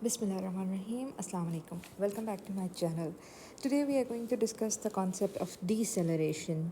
Bismillahirrahmanirrahim. Assalamu alaikum. Welcome back to my channel. Today we are going to discuss the concept of deceleration.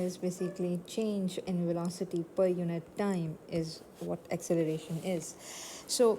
is basically change in velocity per unit time is what acceleration is. So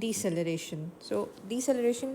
deceleration. So deceleration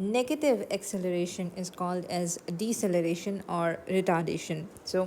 Negative acceleration is called as deceleration or retardation. So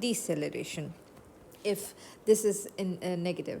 deceleration. If this is in negative,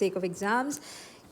sake of exams.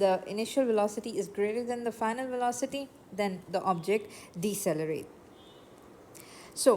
the initial velocity is greater than the final velocity then the object decelerate. So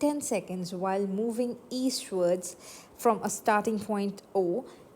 10 seconds while moving eastwards from a starting point O.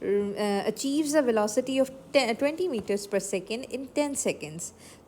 achieves a velocity of 20 meters per second in 10 seconds.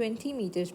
20 meters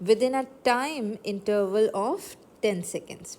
within a time interval of 10 seconds.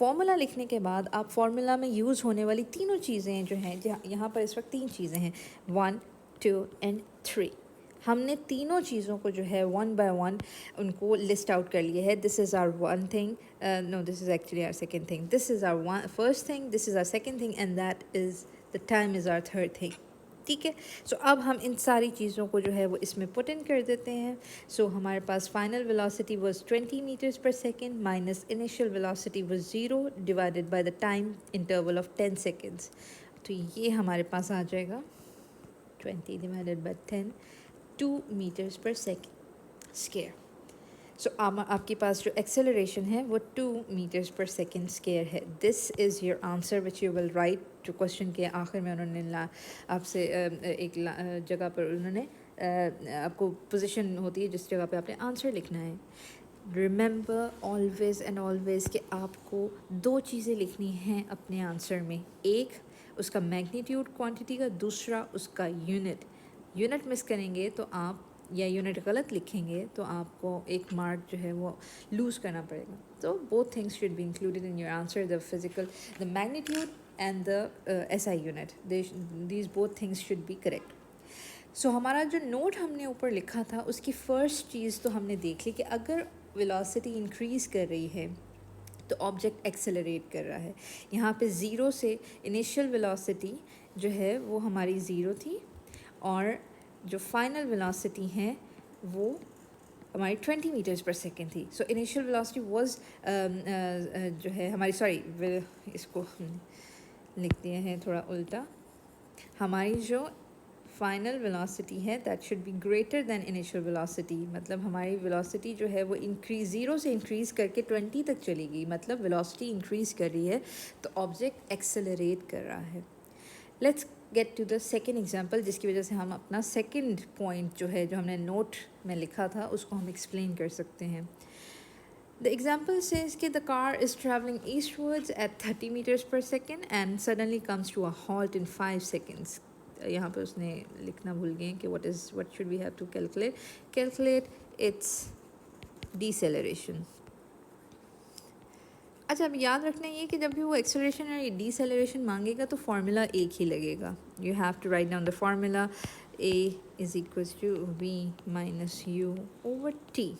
Formula لکھنے کے بعد آپ formula میں use ہونے والی تینوں چیزیں جو ہیں، یہاں پر اس وقت 3 چیزیں ہیں 1 2 اینڈ 3. ہم نے تینوں چیزوں کو جو ہے 1 by 1 ان کو لسٹ آؤٹ کر لیا ہے. This is our one thing, no this is actually our second thing, this is our first thing, this is our second thing, and that is the time is our third thing. ٹھیک ہے. سو اب ہم ان ساری چیزوں کو جو ہے وہ اس میں پٹ ان کر دیتے ہیں. سو ہمارے پاس final velocity was 20 meters per second minus initial velocity was 0 divided by the time interval of 10 seconds. تو یہ ہمارے پاس آ جائے گا 20 divided by 10 2 meters per second square. So آپ کے پاس جو ایکسیلریشن ہے وہ 2 میٹرز پر سیکنڈ اسکیئر ہے. This is your answer which you will write. جو کوشچن کے آخر میں انہوں نے آپ سے ایک جگہ پر انہوں نے آپ کو پوزیشن ہوتی ہے جس جگہ پہ آپ نے آنسر لکھنا ہے. ریممبر آلویز اینڈ آلویز کہ آپ کو 2 چیزیں لکھنی ہیں اپنے آنسر میں. ایک اس کا میگنیٹیوڈ کوانٹٹی کا، دوسرا اس کا یونٹ. یونٹ مس کریں گے تو آپ یا یونٹ غلط لکھیں گے تو آپ کو ایک مارک جو ہے وہ لوز کرنا پڑے گا. تو both things should be included in your answer, the physical, the magnitude and the S I unit. These both things should be correct. So ہمارا جو نوٹ ہم نے اوپر لکھا تھا اس کی فرسٹ چیز تو ہم نے دیکھ لی کہ اگر ویلوسٹی انکریز کر رہی ہے تو آبجیکٹ ایکسلریٹ کر رہا ہے. یہاں پہ 0 سے انیشیل ویلوسٹی جو ہے وہ ہماری 0 تھی، اور جو فائنل ویلوسٹی ہیں وہ ہماری 20 میٹرز پر سیکنڈ تھی. سو انیشیل ویلوسٹی واز جو ہے ہماری، سوری اس کو لکھ دیے ہیں تھوڑا الٹا. ہماری جو فائنل ویلوسٹی ہے that should be greater than initial velocity. مطلب ہماری ویلوسٹی جو ہے وہ انکریز 0 سے انکریز کر کے 20 تک چلی گئی. مطلب ویلوسٹی انکریز کر رہی ہے تو آبجیکٹ ایکسلریٹ کر رہا ہے. Let's get to the second example, جس کی وجہ سے ہم اپنا سیکنڈ پوائنٹ جو ہے جو ہم نے نوٹ میں لکھا تھا اس کو ہم ایکسپلین کر سکتے ہیں. The example says کہ the car is traveling eastwards at 30 meters per second and suddenly comes to a halt in 5 seconds. یہاں پہ اس نے لکھنا بھول گئے کہ what should we have to calculate its deceleration. اچھا، اب یاد رکھنا یہ کہ جب بھی وہ ایکسلریشن اور ڈی سیلریشن مانگے گا تو فارمولا ایک ہی لگے گا. You have to write down the formula A is equals to V minus U over T.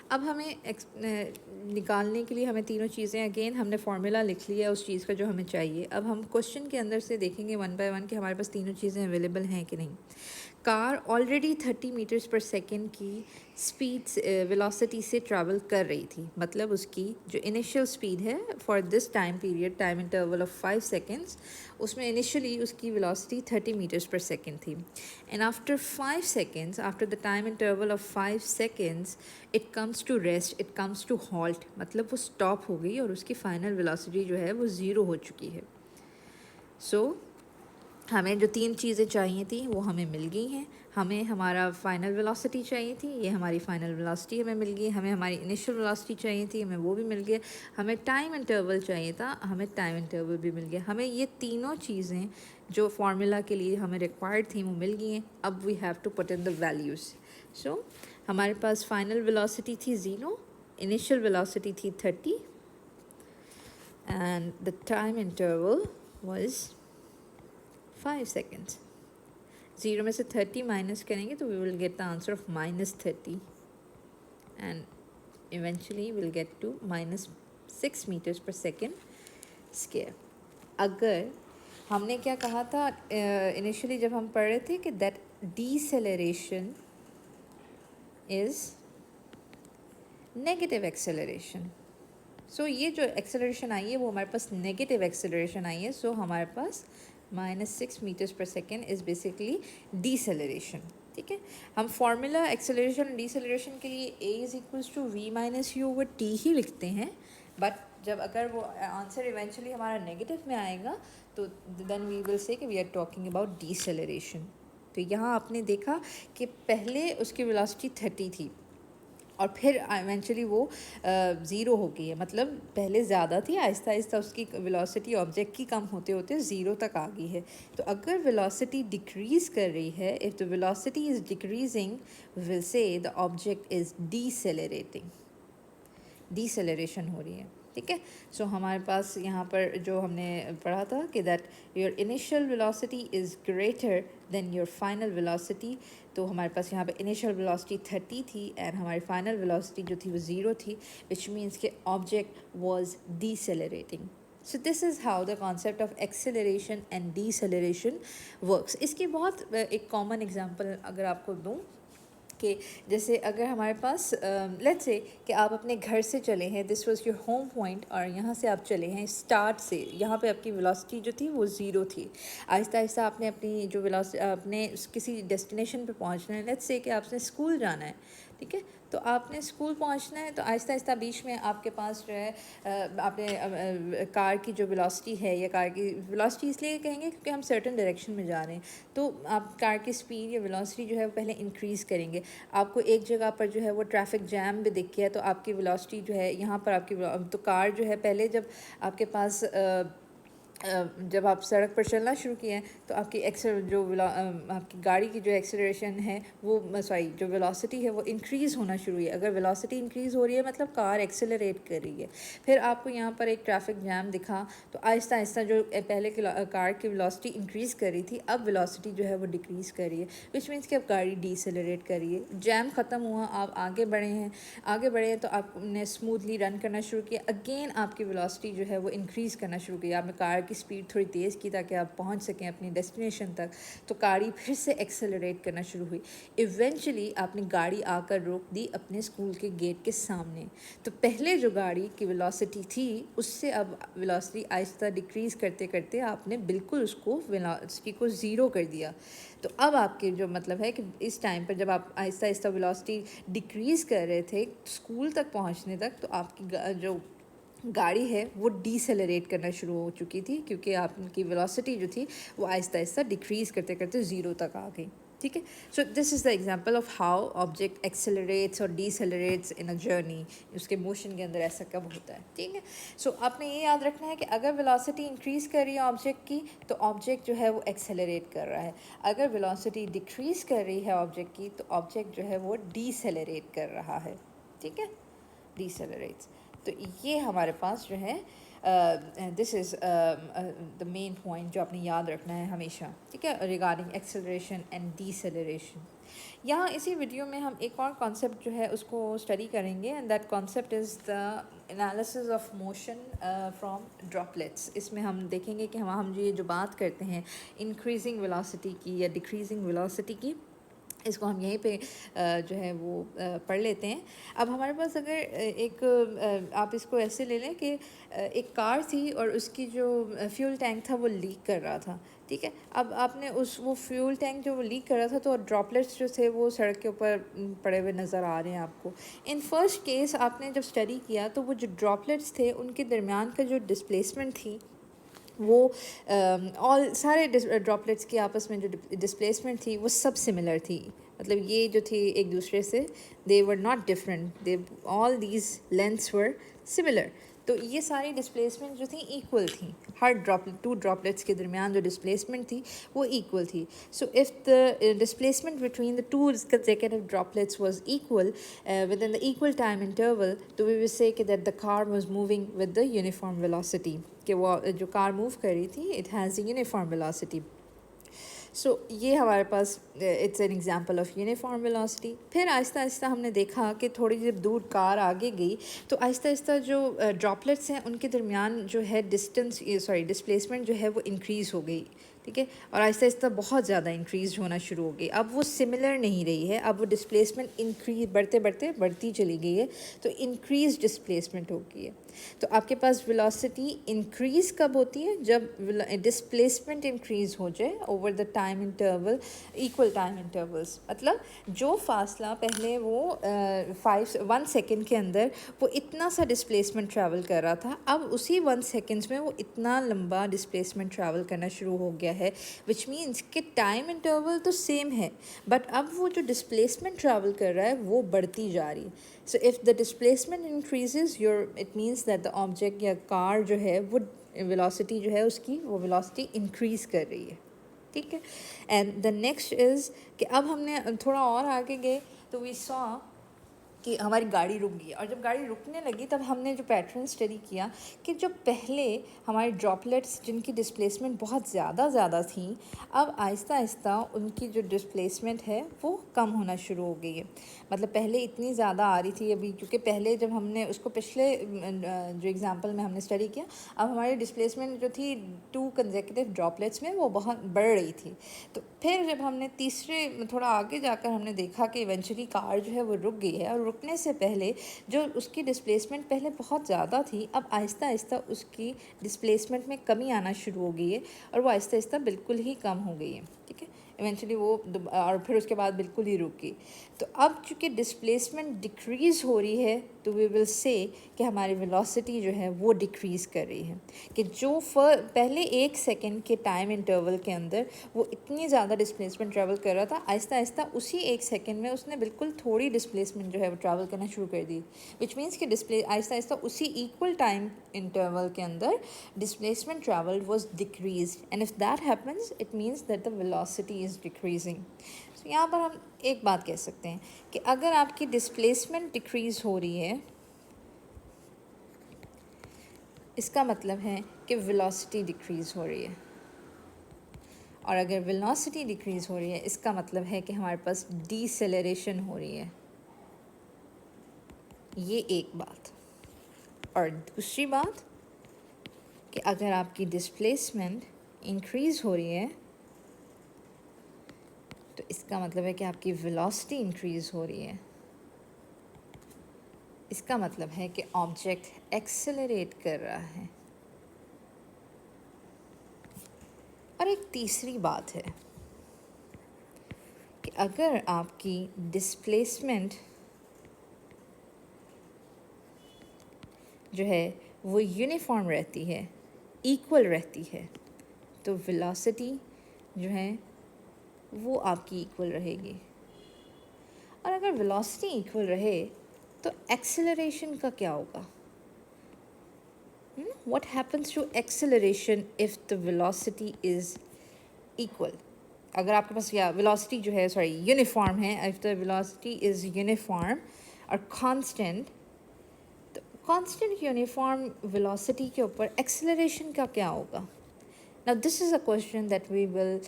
اب ہمیں نکالنے کے لیے ہمیں تینوں چیزیں، اگین ہم نے فارمولا لکھ لیا اس چیز کا جو ہمیں چاہیے. اب ہم کوشچن کے اندر سے دیکھیں گے 1 by 1 کہ ہمارے پاس تینوں چیزیں اویلیبل ہیں کہ نہیں. Car already 30 meters per second کی اسپیڈ ویلوسٹی سے ٹریول کر رہی تھی. مطلب اس کی جو انیشیل اسپیڈ ہے for this time period, time interval of 5 seconds, اس میں انیشیلی اس کی ویلوسٹی 30 میٹرز پر سیکنڈ تھی. And after 5 seconds، after the time interval of 5 seconds، it comes to rest, it comes to halt. مطلب وہ stop ہو گئی اور اس کی فائنل ویلوسٹی جو ہے وہ 0 ہو چکی ہے. سو ہمیں جو 3 چیزیں چاہیے تھیں وہ ہمیں مل گئی ہیں. ہمیں ہمارا فائنل ویلوسٹی چاہیے تھی، یہ ہماری فائنل ویلوسٹی ہمیں مل گئی. ہمیں ہماری انیشیل ویلوسٹی چاہیے تھی، ہمیں وہ بھی مل گیا. ہمیں ٹائم انٹرول چاہیے تھا، ہمیں ٹائم انٹرول بھی مل گیا. ہمیں یہ تینوں چیزیں جو فارمولا کے لیے ہمیں ریکوائرڈ تھیں وہ مل گئی ہیں. اب we have to put in the values. So ہمارے پاس فائنل ویلوسٹی تھی 0، انیشیل ویلوسٹی تھی 30، and the time interval was 5 seconds. 0 میں سے 30 مائنس کریں گے تو we will get the answer of -30 and eventually will get to -6 meters per second square. اگر ہم نے کیا کہا تھا انیشلی جب ہم پڑھ رہے تھے کہ that deceleration is negative acceleration. So یہ جو ایکسیلریشن آئی ہے وہ ہمارے پاس نیگیٹو ایکسیلریشن آئی ہے. سو ہمارے پاس -6 meters per second is basically deceleration. ٹھیک ہے. ہم فارمولا ایکسیلریشن اور ڈیسیلریشن کے لیے A is equals to V minus U over T ہی لکھتے ہیں. بٹ جب اگر وہ آنسر ایونچولی ہمارا نیگیٹو میں آئے گا تو دین وی ول سے کہ we are talking about deceleration. تو یہاں آپ نے دیکھا کہ پہلے اس کی ویلوسٹی 30 تھی اور پھر ایونچولی وہ 0 ہو گئی ہے. مطلب پہلے زیادہ تھی، آہستہ آہستہ اس کی ویلوسٹی آبجیکٹ کی کم ہوتے ہوتے 0 تک آ گئی ہے. تو اگر ویلوسٹی ڈیکریز کر رہی ہے، if the velocity is decreasing we will say the object is ڈیسیلریٹنگ. Deceleration ہو رہی ہے. ٹھیک ہے. سو ہمارے پاس یہاں پر جو ہم نے پڑھا تھا کہ that your initial velocity is greater than your final velocity. تو ہمارے پاس یہاں پہ انیشیل ویلاسٹی 30 تھی اینڈ ہماری فائنل ویلاسٹی جو تھی وہ 0 تھی, وچ مینس کہ object was decelerating. So this is how the concept of acceleration and deceleration works. اس کی بہت ایک کامن ایگزامپل اگر آپ کو دوں کہ جیسے اگر ہمارے پاس لیٹس سے کہ آپ اپنے گھر سے چلے ہیں, this was your home point, اور یہاں سے آپ چلے ہیں اسٹارٹ سے, یہاں پہ آپ کی ویلاسٹی جو تھی وہ 0 تھی. آہستہ آہستہ آپ نے اپنی جو ویلاسٹی اپنے کسی ڈیسٹینیشن پہ پہنچنا ہے, لیٹس سے کہ آپ نے اسکول جانا ہے, ٹھیک ہے, تو آپ نے اسکول پہنچنا ہے, تو آہستہ آہستہ بیچ میں آپ کے پاس جو ہے آپ نے کار کی جو ویلاسٹی ہے, یا کار کی ویلاسٹی اس لیے کہیں گے کیونکہ ہم سرٹن ڈائریکشن میں جا رہے ہیں, تو آپ کار کی اسپیڈ یا ویلاسٹی جو ہے وہ پہلے انکریز کریں گے. آپ کو ایک جگہ پر جو ہے وہ ٹریفک جیم بھی دکھ گیا, تو آپ کی ویلاسٹی جو ہے یہاں پر آپ کی تو کار جو ہے پہلے جب آپ کے پاس جب آپ سڑک پر چلنا شروع کیے ہیں تو آپ کی آپ کی گاڑی کی جو ایکسلریشن ہے وہ جو ویلاسٹی ہے وہ انکریز ہونا شروع ہوئی ہے. اگر ویلاسٹی انکریز ہو رہی ہے مطلب کار ایکسلریٹ کر رہی ہے. پھر آپ کو یہاں پر ایک ٹریفک جیم دکھا, تو آہستہ آہستہ جو پہلے کار کی ویلاسٹی انکریز کر رہی تھی, اب ویلاسٹی جو ہے وہ ڈکریز کر رہی ہے, وچ مینس کہ اب گاڑی ڈیسیلریٹ کر رہی ہے. جیم ختم ہوا, آپ آگے بڑھے ہیں تو آپ نے اسموتھلی رن کرنا شروع کیا. اگین آپ کی ویلاسٹی جو ہے وہ انکریز کرنا شروع کی, آپ نے کار کی اسپیڈ تھوڑی تیز کی تاکہ آپ پہنچ سکیں اپنی ڈیسٹینیشن تک, تو گاڑی پھر سے ایکسلریٹ کرنا شروع ہوئی. ایونچولی آپ نے گاڑی آ کر روک دی اپنے اسکول کے گیٹ کے سامنے. تو پہلے جو گاڑی کی ویلاسٹی تھی اس سے اب ویلاسٹی آہستہ ڈکریز کرتے کرتے آپ نے بالکل اس کو ویلاسٹی کو 0 کر دیا. تو اب آپ کے جو مطلب ہے کہ اس ٹائم پر جب آپ آہستہ آہستہ ویلاسٹی ڈکریز کر رہے تھے اسکول تک پہنچنے تک, تو آپ کی جو گاڑی ہے وہ ڈیسیلریٹ کرنا شروع ہو چکی تھی, کیونکہ آپ کی ویلاسٹی جو تھی وہ آہستہ آہستہ ڈکریز کرتے کرتے 0 تک آ گئی. ٹھیک ہے. So this is the example of how object accelerates اور ڈیسیلریٹس ان اے جرنی. اس کے موشن کے اندر ایسا کب ہوتا ہے. ٹھیک ہے. سو آپ نے یہ یاد رکھنا ہے کہ اگر ویلاسٹی انکریز کر رہی ہے آبجیکٹ کی, تو آبجیکٹ جو ہے وہ ایکسلریٹ کر رہا ہے. اگر ویلاسٹی ڈکریز کر رہی ہے آبجیکٹ کی, تو آبجیکٹ جو ہے وہ ڈیسیلریٹ کر رہا ہے. ٹھیک ہے, ڈیسیلریٹس. تو یہ ہمارے پاس جو ہے this is the main point جو آپ نے یاد رکھنا ہے ہمیشہ. ٹھیک ہے, ریگارڈنگ ایکسلریشن اینڈ ڈیسیلریشن. یہاں اسی ویڈیو میں ہم ایک اور کانسیپٹ جو ہے اس کو اسٹڈی کریں گے, and that concept is the analysis of motion from droplets. اس میں ہم دیکھیں گے کہ ہم جو بات کرتے ہیں انکریزنگ ویلاسٹی کی یا ڈکریزنگ ویلاسٹی کی, اس کو ہم یہیں پہ جو ہے وہ پڑھ لیتے ہیں. اب ہمارے پاس اگر ایک آپ اس کو ایسے لے لیں کہ ایک کار تھی اور اس کی جو فیول ٹینک تھا وہ لیک کر رہا تھا. ٹھیک ہے. اب آپ نے وہ فیول ٹینک جو وہ لیک کر رہا تھا, تو ڈراپلیٹس جو تھے وہ سڑک کے اوپر پڑے ہوئے نظر آ رہے ہیں آپ کو. ان فرسٹ کیس آپ نے جب اسٹڈی کیا تو وہ جو ڈراپلیٹس تھے ان کے درمیان کا جو ڈسپلیسمنٹ تھی وہ سارے ڈراپلیٹس کی آپس میں جو ڈسپلیسمنٹ تھی وہ سب سملر تھی. مطلب یہ جو تھی ایک دوسرے سے they were not different, all these lengths were similar. تو یہ ساری ڈسپلیسمنٹ جو تھیں ایکول تھیں, ہر ٹو ڈراپلیٹس کے درمیان جو ڈسپلیسمنٹ تھی وہ ایکول تھی. So if the displacement between the two consecutive droplets was equal within the equal time interval, تو we will say that the car was moving with the uniform velocity, کہ وہ جو کار موو کر رہی تھی it has a uniform velocity. So یہ ہمارے پاس it's an example of uniform velocity. پھر آہستہ آہستہ ہم نے دیکھا کہ تھوڑی دیر دور کار آگے گئی تو آہستہ آہستہ جو ڈراپلیٹس ہیں ان کے درمیان جو ہے ڈسپلیسمنٹ جو ہے وہ انکریز ہو گئی. ٹھیک ہے, اور آہستہ آہستہ بہت زیادہ انکریز ہونا شروع ہو گئی. اب وہ سملر نہیں رہی ہے, اب وہ ڈسپلیسمنٹ انکریز بڑھتی چلی گئی ہے, تو انکریز ڈسپلیسمنٹ ہو گئی ہے. تو آپ کے پاس ویلاسٹی انکریز کب ہوتی ہے؟ جب ڈسپلیسمنٹ انکریز ہو جائے over the time interval, equal time intervals. مطلب جو فاصلہ پہلے وہ 1 سیکنڈ کے اندر وہ اتنا سا ڈسپلیسمنٹ ٹریول کر رہا تھا, اب اسی 1 سیکنڈس میں وہ اتنا لمبا ڈسپلیسمنٹ ٹریول کرنا شروع ہو گیا ہے, وچ مینس کہ ٹائم انٹرول تو سیم ہے بٹ اب وہ جو ڈسپلیسمنٹ ٹریول کر رہا ہے وہ بڑھتی جا رہی ہے. So if the displacement increases it means that the object یا کار جو ہے وہ ویلاسٹی جو ہے اس کی وہ ویلاسٹی انکریز کر رہی ہے. ٹھیک ہے. اینڈ دا نیکسٹ از کہ اب ہم نے تھوڑا اور آگے گئے تو وی سو کہ ہماری گاڑی رک گئی, اور جب گاڑی رکنے لگی تب ہم نے جو پیٹرن اسٹڈی کیا کہ جو پہلے ہمارے ڈراپلیٹس جن کی ڈسپلیسمنٹ بہت زیادہ تھیں, اب آہستہ آہستہ ان کی جو ڈسپلیسمنٹ ہے وہ کم ہونا شروع ہو گئی ہے. مطلب پہلے اتنی زیادہ آ رہی تھی ابھی, کیونکہ پہلے جب ہم نے اس کو پچھلے جو ایگزامپل میں ہم نے اسٹڈی کیا, اب ہماری ڈسپلیسمنٹ جو تھی 2 کنزیکٹیو ڈراپلیٹس میں وہ بہت بڑھ رہی تھی. تو پھر جب ہم نے تیسرے تھوڑا آگے جا کر ہم نے دیکھا کہ ایونچولی کار جو ہے وہ رک گئی ہے, اور رکنے سے پہلے جو اس کی ڈسپلیسمنٹ پہلے بہت زیادہ تھی, اب آہستہ آہستہ اس کی ڈسپلیسمنٹ میں کمی آنا شروع ہو گئی ہے, اور وہ آہستہ آہستہ بالکل ہی کم ہو گئی ہے. ٹھیک ہے, ایونچولی وہ اور پھر اس کے بعد بالکل ہی رک گئی. تو اب چونکہ ڈسپلیسمنٹ ڈکریز ہو رہی ہے تو وی ول سے کہ ہماری ویلوسٹی جو ہے وہ ڈکریز کر رہی ہے, کہ جو پہلے 1 سیکنڈ کے ٹائم انٹرول کے اندر وہ اتنی زیادہ ڈسپلیسمنٹ ٹریول کر رہا تھا, آہستہ آہستہ اسی 1 سیکنڈ میں اس نے بالکل تھوڑی ڈسپلیسمنٹ جو ہے وہ ٹریول کرنا شروع کر دی, وچ مینس کہ آہستہ آہستہ اسی ایکول ٹائم انٹرول کے اندر displacement travel was decreased, and if that happens it means that the velocity is decreasing. تو یہاں پر ہم ایک بات کہہ سکتے ہیں کہ اگر آپ کی ڈسپلیسمنٹ ڈکریز ہو رہی ہے, اس کا مطلب ہے کہ ویلوسٹی ڈکریز ہو رہی ہے, اور اگر ویلوسٹی ڈکریز ہو رہی ہے اس کا مطلب ہے کہ ہمارے پاس ڈیسیلریشن ہو رہی ہے. یہ ایک بات. اور دوسری بات کہ اگر آپ کی ڈسپلیسمنٹ انکریز ہو رہی ہے تو اس کا مطلب ہے کہ آپ کی ویلوسٹی انکریز ہو رہی ہے. اس کا مطلب ہے کہ آبجیکٹ ایکسلریٹ کر رہا ہے. اور ایک تیسری بات ہے کہ اگر آپ کی ڈسپلیسمنٹ جو ہے وہ یونیفارم رہتی ہے, ایکول رہتی ہے, تو ویلوسٹی جو ہے وہ آپ کی ایکول رہے گی. اور اگر ویلوسٹی ایکول رہے تو ایکسلریشن کا کیا ہوگا؟ What happens to acceleration if the velocity is equal? اگر آپ کے پاس ویلوسٹی جو ہے یونیفارم ہے, if the velocity is uniform اور constant, تو constant uniform velocity کے اوپر acceleration کا کیا ہوگا؟ Now this is a question that we will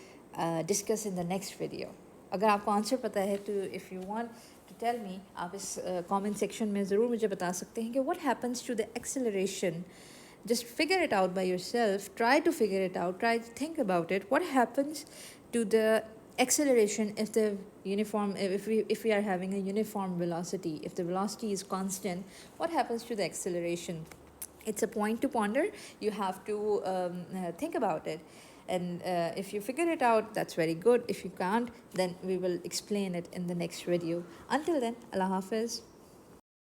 discuss in the next video. اگر آپ کو آنسر پتہ ہے تو if you want to tell me, آپ اس کامنٹ سیکشن میں ضرور مجھے بتا سکتے ہیں کہ what happens to the acceleration. Just figure it out by yourself, try to figure it out, try to think about it. What happens to the acceleration if the uniform, if we are having a uniform velocity, if the velocity is constant, what happens to the acceleration? It's a point to ponder. You have to think about it. And if you figure it out, that's very good. If you can't, then we will explain it in the next video. Until then, Allah Hafiz.